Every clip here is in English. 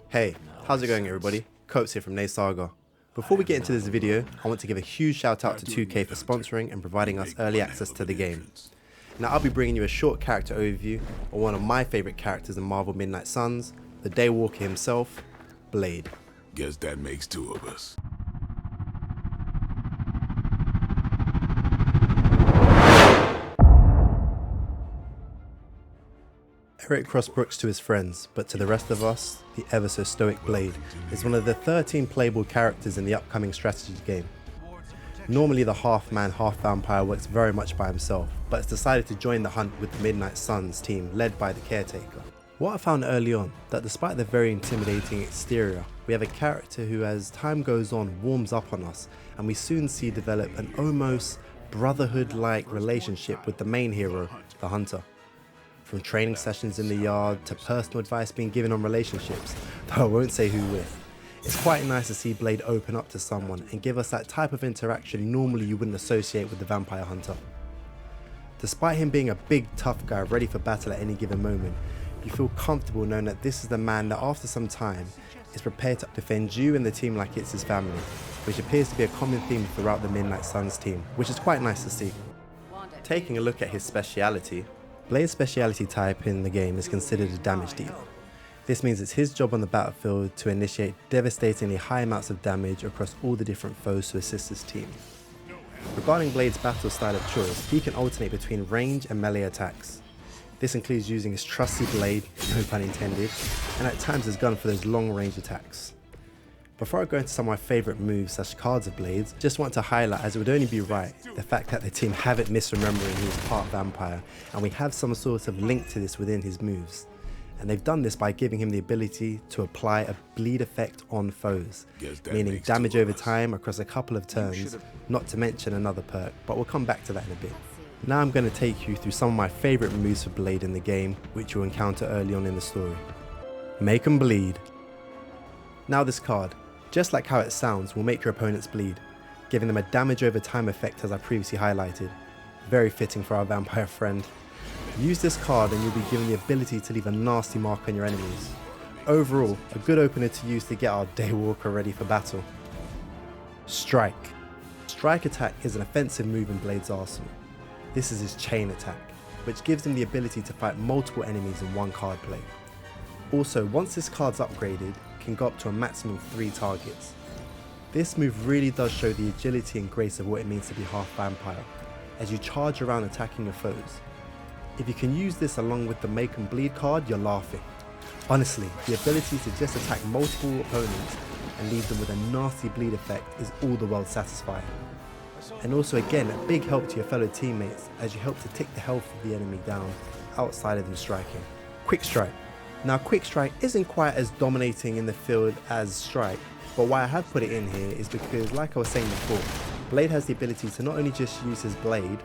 Hey, how's it going everybody? Copes here from NNESAGA. Before we get into this video, I want to give a huge shout out to 2K for sponsoring and providing us early access to the game. Now I'll be bringing you a short character overview of one of my favourite characters in Marvel Midnight Suns, the Daywalker himself, Blade. Guess that makes two of us. Eric Crossbrooks to his friends, but to the rest of us, the ever so stoic Blade is one of the 13 playable characters in the upcoming strategy game. Normally the half-man, half-vampire works very much by himself, but has decided to join the hunt with the Midnight Suns team led by the Caretaker. What I found early on, that despite the very intimidating exterior, we have a character who as time goes on warms up on us, and we soon see develop an almost brotherhood-like relationship with the main hero, the Hunter. From training sessions in the yard to personal advice being given on relationships, though I won't say who with. It's quite nice to see Blade open up to someone and give us that type of interaction normally you wouldn't associate with the vampire hunter. Despite him being a big tough guy ready for battle at any given moment, you feel comfortable knowing that this is the man that after some time is prepared to defend you and the team like it's his family, which appears to be a common theme throughout the Midnight Suns team, which is quite nice to see. Taking a look at his speciality, Blade's speciality type in the game is considered a damage dealer. This means it's his job on the battlefield to initiate devastatingly high amounts of damage across all the different foes to assist his team. Regarding Blade's battle style of choice, he can alternate between range and melee attacks. This includes using his trusty blade, no pun intended, and at times his gun for those long range attacks. Before I go into some of my favourite moves / cards of Blades, just want to highlight, as it would only be right, the fact that the team haven't misremembering he's part vampire, and we have some sort of link to this within his moves. And they've done this by giving him the ability to apply a bleed effect on foes, meaning damage over time across a couple of turns, not to mention another perk, but we'll come back to that in a bit. Now I'm going to take you through some of my favourite moves for Blade in the game, which you'll encounter early on in the story. Make 'em bleed. Now this card, just like how it sounds, will make your opponents bleed, giving them a damage over time effect as I previously highlighted. Very fitting for our vampire friend. Use this card and you'll be given the ability to leave a nasty mark on your enemies. Overall, a good opener to use to get our Daywalker ready for battle. Strike. Strike attack is an offensive move in Blade's arsenal. This is his chain attack, which gives him the ability to fight multiple enemies in one card play. Also, once this card's upgraded, can go up to a maximum of 3 targets. This move really does show the agility and grace of what it means to be half vampire, as you charge around attacking your foes. If you can use this along with the Make 'em Bleed card, you're laughing. Honestly, the ability to just attack multiple opponents and leave them with a nasty bleed effect is all the world satisfying. And also again, a big help to your fellow teammates as you help to tick the health of the enemy down outside of them striking. Quick Strike. Now Quick Strike isn't quite as dominating in the field as Strike, but why I have put it in here is because, like I was saying before, Blade has the ability to not only just use his blade,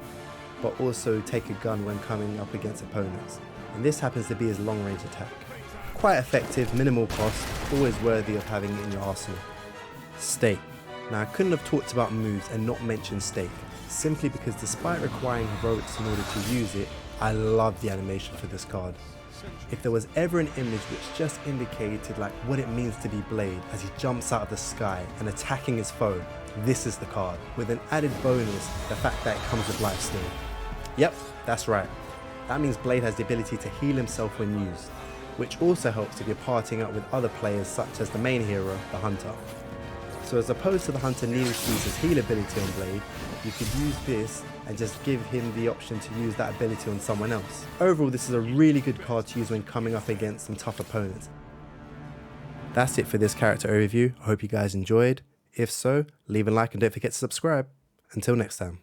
but also take a gun when coming up against opponents, and this happens to be his long range attack. Quite effective, minimal cost, always worthy of having it in your arsenal. Stake. Now I couldn't have talked about moves and not mentioned Stake, simply because despite requiring heroics in order to use it, I love the animation for this card. If there was ever an image which just indicated like what it means to be Blade as he jumps out of the sky and attacking his foe, this is the card, with an added bonus, the fact that it comes with life steal. Yep, that's right. That means Blade has the ability to heal himself when used, which also helps if you're partying up with other players such as the main hero, the Hunter. So as opposed to the Hunter needing to use his heal ability on Blade, you could use this and just give him the option to use that ability on someone else. Overall, this is a really good card to use when coming up against some tough opponents. That's it for this character overview. I hope you guys enjoyed. If so, leave a like and don't forget to subscribe. Until next time.